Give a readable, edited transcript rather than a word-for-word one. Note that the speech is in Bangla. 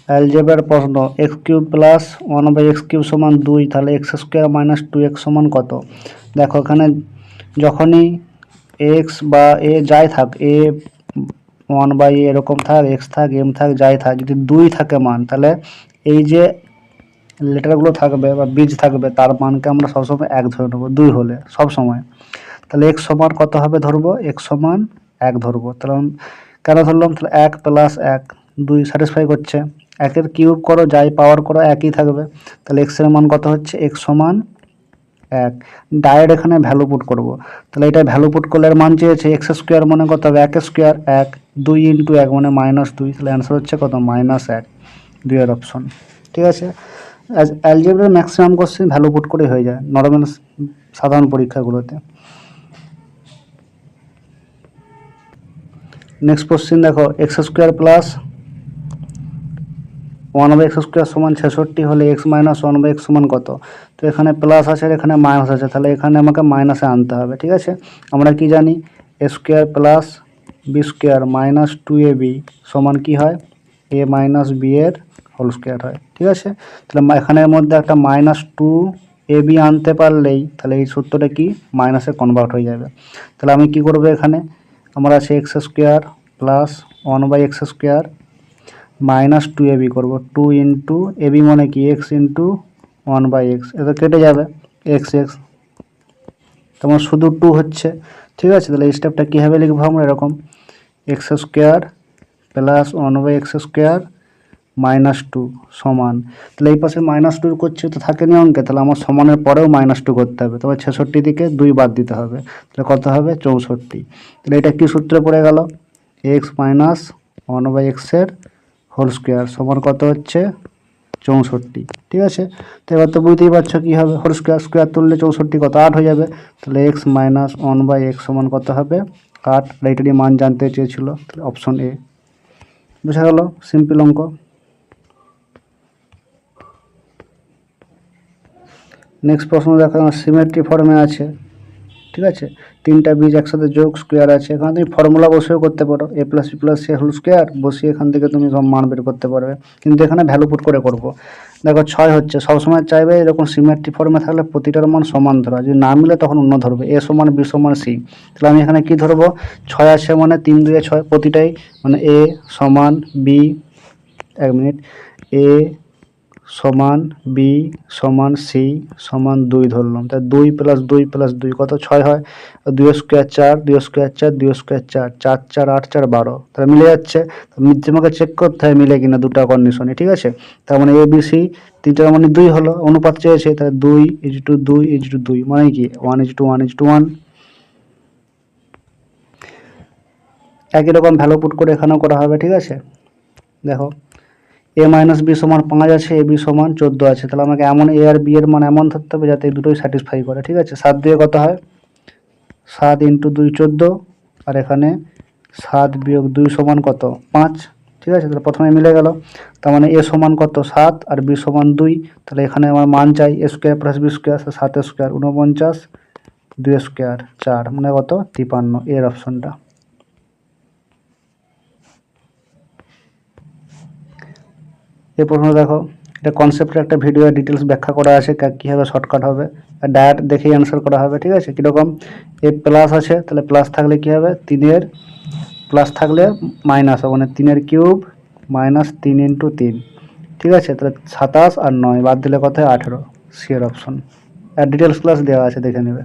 অ্যালজেব্রার প্রশ্ন এক্স কিউব প্লাস 1/x³ সমান 2, তাহলে x² মাইনাস 2x সমান কত? দেখো এখানে যখনই এক্স বা এ যাই থাক, এ 1/a এরকম থাক, এক্স থাক, এম থাক, যাই থাক, যদি 2 থাকে মান, তাহলে এই যে লেটারগুলো থাকবে বা বীজ থাকবে তার মানকে আমরা সবসময় 1 ধরে নেবো, 2 হলে সবসময়। তাহলে এক্স সমান কত হবে ধরবো? এক্স সমান 1 ধরবো। তাহলে কেন ধরলাম? তাহলে 1 প্লাস 1 2 স্যাটিসফাই করছে। 1-এর কিউব করো, যাই পাওয়ার করো, একই থাকবে। তাহলে এক্স এর মান কত হচ্ছে? এক্স সমান 1। ডাইরেক্ট এখানে ভ্যালু পুট করব। তাহলে এটা ভ্যালু পুট করলে এর মান চেয়েছে x² মানে কত হবে? 1² 1 2 ইন্টু 1 মানে -2। তাহলে অ্যান্সার হচ্ছে কত? -1। 2 এর অপশন। ঠিক আছে। অ্যালজেব্রার ম্যাক্সিমাম কোশ্চেন ভ্যালু পুট করে হয়ে যায় নর্মাল সাধারণ পরীক্ষাগুলোতে। নেক্সট কোশ্চেন দেখো, x² প্লাস 1/x² সমান 66 হলে x মাইনাস 1/x সমান কত? তো এখানে প্লাস আছে আর এখানে মাইনাস আছে, তাহলে এখানে আমাকে মাইনাসে আনতে হবে। ঠিক আছে। আমরা কি জানি? a² plus b² minus 2ab সমান কি হয়? a মাইনাস b এর হোল স্কোয়ার হয়। ঠিক আছে। তাহলে এখানের মধ্যে একটা -2ab আনতে পারলেই তাহলে এই সূত্রটা কি? মাইনাসে কনভার্ট হয়ে যাবে। তাহলে আমি কি করব? এখানে আমার আছে x² plus 1/x² minus 2ab করবো। 2 ইন্টু ab মানে কি? x ইন্টু 1/x, এটা কেটে যাবে x x, তোমার শুধু 2 হচ্ছে। ঠিক আছে। তাহলে এই স্টেপটা কীভাবে লিখবো আমরা? এরকম x² প্লাস 1/x² মাইনাস 2 সমান, তাহলে এই পাশে -2 করছে তো থাকেনি অঙ্কে, তাহলে আমার সমানের পরেও -2 করতে হবে। তবে 66 থেকে 2 বাদ দিতে হবে, তাহলে কত হবে? 64। তাহলে এটা কি সূত্রে পড়ে গেল? x মাইনাস 1/x এর হোল স্কোয়ার সমান কত হচ্ছে? 64। ঠিক আছে। তো এবার তো বুঝতেই পারছো কী হবে? হোল স্কোয়ার স্কোয়ার তুললে 64 কত? 8 হয়ে যাবে। তাহলে x মাইনাস 1/x সমান কত হবে? 8। এইটারই মান জানতে চেয়েছিল, তাহলে অপশন এ। বোঝা গেল? সিম্পল অঙ্ক। নেক্সট প্রশ্ন দেখো, সিমেট্রি ফর্মে আছে। ঠিক আছে। 3টা বীজ একসাথে যোগ স্কোয়ার আছে। এখানে তুমি ফর্মুলা বসেও করতে পারো, a plus b plus c whole square বসিয়ে এখান থেকে তুমি সব মান বের করতে পারবে, কিন্তু এখানে ভ্যালু পুট করে করবো। দেখো 6 হচ্ছে, সবসময় চাইবে এরকম সিমেট্রি ফর্মে থাকলে প্রতিটার মান সমান ধরা, যদি না মিলে তখন অন্য ধরবে, a সমান b সমান c। তাহলে আমি এখানে কি ধরবো? 6 আছে মানে 3 2 6, প্রতিটাই মানে a সমান b, 1 মিনিট, a সমান b সমান c সমান 2 ধরলাম। তাই 2 প্লাস 2 প্লাস 2 কত? 6 হয়। 2 স্কোয়ার 4, 2 স্কোয়ার 4, 2 স্কোয়ার 4, 4 4 8 4 12, তাহলে মিলে যাচ্ছে। তোমাকে চেক করতে হয় মিলে কিনা দুটো কন্ডিশনে। ঠিক আছে। তার মানে a b c তিনটার মানে 2 হলো, অনুপাত চেয়েছে, তাহলে 2:2:2 মানে কি? 1:1:1। একই রকম ভ্যালু পুট করে এখানেও করা হবে। ঠিক আছে। দেখো a মাইনাস b সমান 5 আছে, a b সমান 14 আছে, তাহলে আমাকে এমন a আর b এর মান এমন ধরতে হবে যাতে এই দুটোই স্যাটিসফাই করে। ঠিক আছে। 7 দিয়ে কত হয়? 7 ইন্টু 2 14, আর এখানে 7 বিয়োগ 2 সমান কত? 5। ঠিক আছে। তাহলে প্রথমে মিলে গেল। তার মানে a সমান কত? 7 আর b সমান 2। তাহলে এখানে আমার মান চাই a² plus b², 7 square 49, 2 square 4 মানে কত? 53, এর অপশনটা। এই প্রশ্ন দেখো, এটা কনসেপ্টের একটা ভিডিও ডিটেলস ব্যাখ্যা করা আছে কীভাবে শর্টকাট হবে, আর ডায়েট দেখেই অ্যান্সার করা হবে। ঠিক আছে। কীরকম? এ প্লাস আছে, তাহলে প্লাস থাকলে কী হবে? 3-এর প্লাস থাকলে মাইনাস হবে, মানে 3-এর কিউব মাইনাস 3 ইন্টু 3। ঠিক আছে। তাহলে 27 আর 9 বাদ দিলে কত হয়? 18, সি এর অপশন। আর ডিটেলস ক্লাস দেওয়া আছে, দেখে নেবে।